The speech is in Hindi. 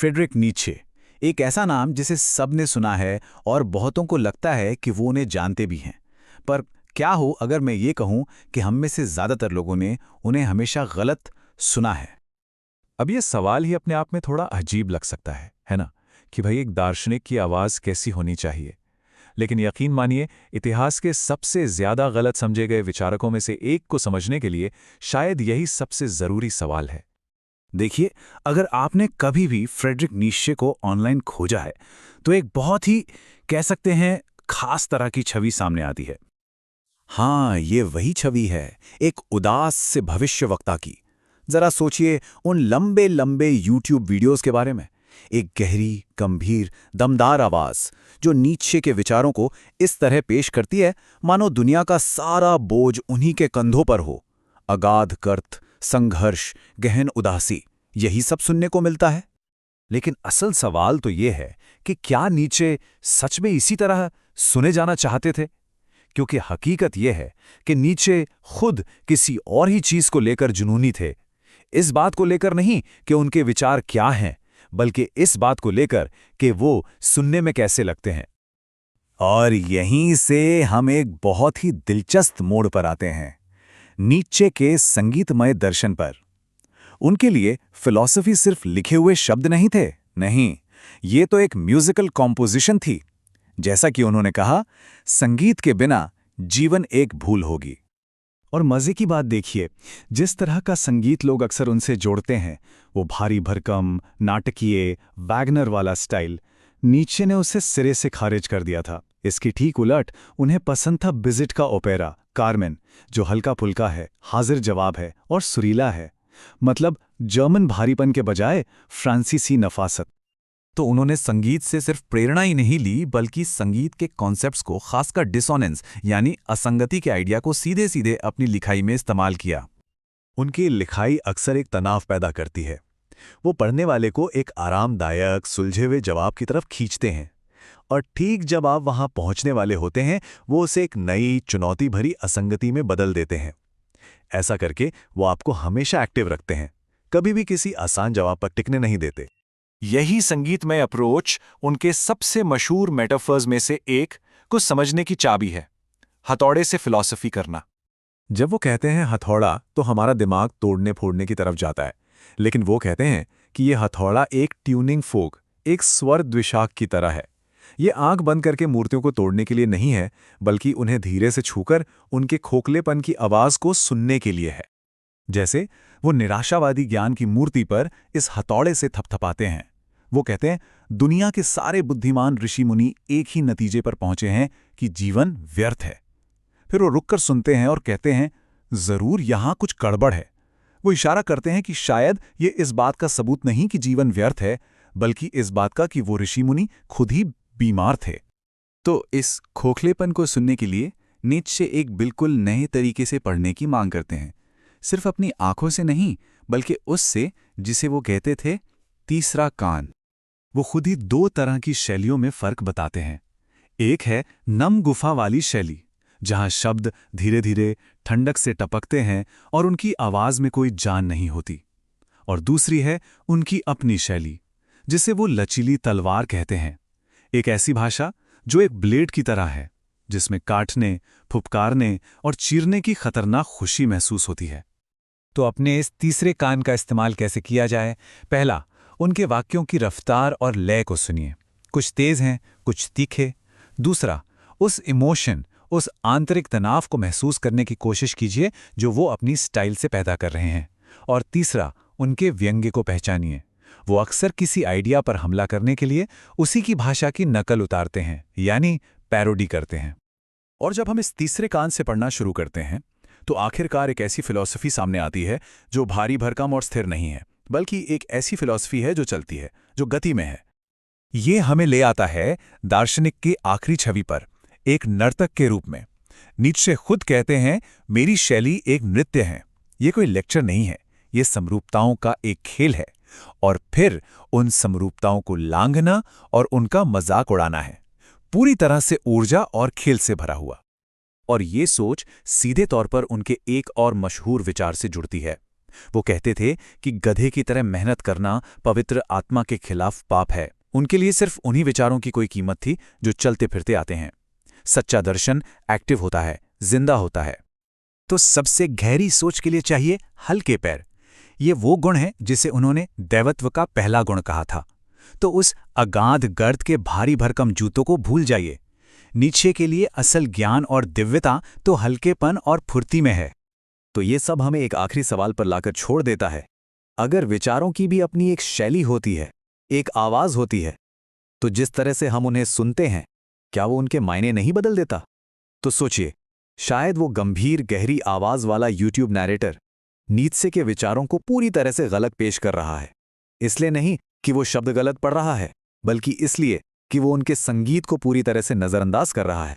फ्रेडरिक नीत्शे, एक ऐसा नाम जिसे सबने सुना है और बहुतों को लगता है कि वो उन्हें जानते भी हैं। पर क्या हो अगर मैं ये कहूं कि हम में से ज़्यादातर लोगों ने उन्हें हमेशा गलत सुना है। अब ये सवाल ही अपने आप में थोड़ा अजीब लग सकता है ना? कि भाई एक दार्शनिक की आवाज़ कैसी होनी चाहिए। लेकिन यकीन मानिए, इतिहास के सबसे ज़्यादा गलत समझे गए विचारकों में से एक को समझने के लिए शायद यही सबसे ज़रूरी सवाल है। देखिए, अगर आपने कभी भी फ्रेडरिक नीत्शे को ऑनलाइन खोजा है, तो एक बहुत ही कह सकते हैं खास तरह की छवि सामने आती है। हाँ, ये वही छवि है, एक उदास से भविष्यवक्ता की। जरा सोचिए उन लंबे लंबे यूट्यूब वीडियोस के बारे में। एक गहरी, गंभीर, दमदार आवाज जो नीत्शे के विचारों को इस तरह पेश करती है मानो दुनिया का सारा बोझ उन्हीं के कंधों पर हो। अगाध गर्त, संघर्ष, गहन उदासी, यही सब सुनने को मिलता है। लेकिन असल सवाल तो ये है कि क्या नीत्शे सच में इसी तरह सुने जाना चाहते थे? क्योंकि हकीकत यह है कि नीत्शे खुद किसी और ही चीज को लेकर जुनूनी थे। इस बात को लेकर नहीं कि उनके विचार क्या हैं, बल्कि इस बात को लेकर कि वो सुनने में कैसे लगते हैं। और यहीं से हम एक बहुत ही दिलचस्प मोड़ पर आते हैं, नीत्शे के संगीतमय दर्शन पर। उनके लिए फिलॉसफी सिर्फ लिखे हुए शब्द नहीं थे, नहीं, ये तो एक म्यूजिकल कॉम्पोजिशन थी। जैसा कि उन्होंने कहा, संगीत के बिना जीवन एक भूल होगी। और मजे की बात देखिए, जिस तरह का संगीत लोग अक्सर उनसे जोड़ते हैं, वो भारी भरकम, नाटकीय, वैगनर वाला स्टाइल, नीत्शे ने उसे सिरे से खारिज कर दिया था। इसकी ठीक उलट उन्हें पसंद था बिजिट का ओपेरा कार्मेन, जो हल्का फुल्का है, हाजिर जवाब है और सुरीला है। मतलब जर्मन भारीपन के बजाय फ्रांसीसी नफासत। तो उन्होंने संगीत से सिर्फ प्रेरणा ही नहीं ली, बल्कि संगीत के कॉन्सेप्ट्स को, खासकर डिसोनेंस यानी असंगति के आइडिया को सीधे सीधे अपनी लिखाई में इस्तेमाल किया। उनकी लिखाई अक्सर एक तनाव पैदा करती है। वो पढ़ने वाले को एक आरामदायक, सुलझे हुए जवाब की तरफ खींचते हैं, और ठीक जब आप वहां पहुंचने वाले होते हैं, वो उसे एक नई, चुनौती भरी असंगति में बदल देते हैं। ऐसा करके वो आपको हमेशा एक्टिव रखते हैं, कभी भी किसी आसान जवाब पर टिकने नहीं देते। यही संगीतमय अप्रोच उनके सबसे मशहूर मेटाफर्स में से एक को समझने की चाबी है, हथौड़े से फिलॉसफी करना। जब वो कहते हैं हथौड़ा, तो हमारा दिमाग तोड़ने फोड़ने की तरफ जाता है, लेकिन वो कहते हैं कि ये हथौड़ा एक ट्यूनिंग फोक, एक स्वर द्विशाख की तरह है। ये आंख बंद करके मूर्तियों को तोड़ने के लिए नहीं है, बल्कि उन्हें धीरे से छूकर उनके खोखलेपन की आवाज को सुनने के लिए है। जैसे वो निराशावादी ज्ञान की मूर्ति पर इस हथौड़े से थपथपाते हैं। वो कहते हैं, दुनिया के सारे बुद्धिमान ऋषि मुनि एक ही नतीजे पर पहुंचे हैं कि जीवन व्यर्थ है। फिर वो रुककर सुनते हैं और कहते हैं, जरूर यहां कुछ गड़बड़ है। वो इशारा करते हैं कि शायद ये इस बात का सबूत नहीं कि जीवन व्यर्थ है, बल्कि इस बात का कि वो ऋषि मुनि खुद ही बीमार थे। तो इस खोखलेपन को सुनने के लिए नीत्शे एक बिल्कुल नए तरीके से पढ़ने की मांग करते हैं। सिर्फ अपनी आंखों से नहीं, बल्कि उससे जिसे वो कहते थे तीसरा कान। वो खुद ही दो तरह की शैलियों में फर्क बताते हैं। एक है नम गुफा वाली शैली, जहां शब्द धीरे धीरे ठंडक से टपकते हैं और उनकी आवाज में कोई जान नहीं होती। और दूसरी है उनकी अपनी शैली, जिसे वो लचीली तलवार कहते हैं। एक ऐसी भाषा जो एक ब्लेड की तरह है, जिसमें काटने, फुफकारने और चीरने की खतरनाक खुशी महसूस होती है। तो अपने इस तीसरे कान का इस्तेमाल कैसे किया जाए? पहला, उनके वाक्यों की रफ्तार और लय को सुनिए। कुछ तेज हैं, कुछ तीखे। दूसरा, उस इमोशन, उस आंतरिक तनाव को महसूस करने की कोशिश कीजिए जो वो अपनी स्टाइल से पैदा कर रहे हैं। और तीसरा, उनके व्यंग्य को पहचानिए। वो अक्सर किसी आइडिया पर हमला करने के लिए उसी की भाषा की नकल उतारते हैं, यानी पैरोडी करते हैं। और जब हम इस तीसरे कान से पढ़ना शुरू करते हैं, तो आखिरकार एक ऐसी फिलॉसफी सामने आती है जो भारी भरकम और स्थिर नहीं है, बल्कि एक ऐसी फिलॉसफी है जो चलती है, जो गति में है। ये हमें ले आता है दार्शनिक की आखिरी छवि पर, एक नर्तक के रूप में। नीत्शे खुद कहते हैं, मेरी शैली एक नृत्य है। ये कोई लेक्चर नहीं है, ये समरूपताओं का एक खेल है, और फिर उन समरूपताओं को लांघना और उनका मजाक उड़ाना है, पूरी तरह से ऊर्जा और खेल से भरा हुआ। और ये सोच सीधे तौर पर उनके एक और मशहूर विचार से जुड़ती है, वो कहते थे कि गधे की तरह मेहनत करना पवित्र आत्मा के खिलाफ पाप है। उनके लिए सिर्फ उन्हीं विचारों की कोई कीमत थी जो चलते फिरते आते हैं। सच्चा दर्शन एक्टिव होता है, जिंदा होता है। तो सबसे गहरी सोच के लिए चाहिए हल्के पैर। ये वो गुण है जिसे उन्होंने दैवत्व का पहला गुण कहा था। तो उस अगाध गर्द के भारी भरकम जूतों को भूल जाइए। नीचे के लिए असल ज्ञान और दिव्यता तो हल्केपन और फुर्ती में है। तो ये सब हमें एक आखिरी सवाल पर लाकर छोड़ देता है। अगर विचारों की भी अपनी एक शैली होती है, एक आवाज होती है, तो जिस तरह से हम उन्हें सुनते हैं, क्या वो उनके मायने नहीं बदल देता? तो सोचिए, शायद वो गंभीर गहरी आवाज वाला यूट्यूब नैरेटर नीत्शे के विचारों को पूरी तरह से गलत पेश कर रहा है। इसलिए नहीं कि वो शब्द गलत पढ़ रहा है, बल्कि इसलिए कि वो उनके संगीत को पूरी तरह से नजरअंदाज कर रहा है।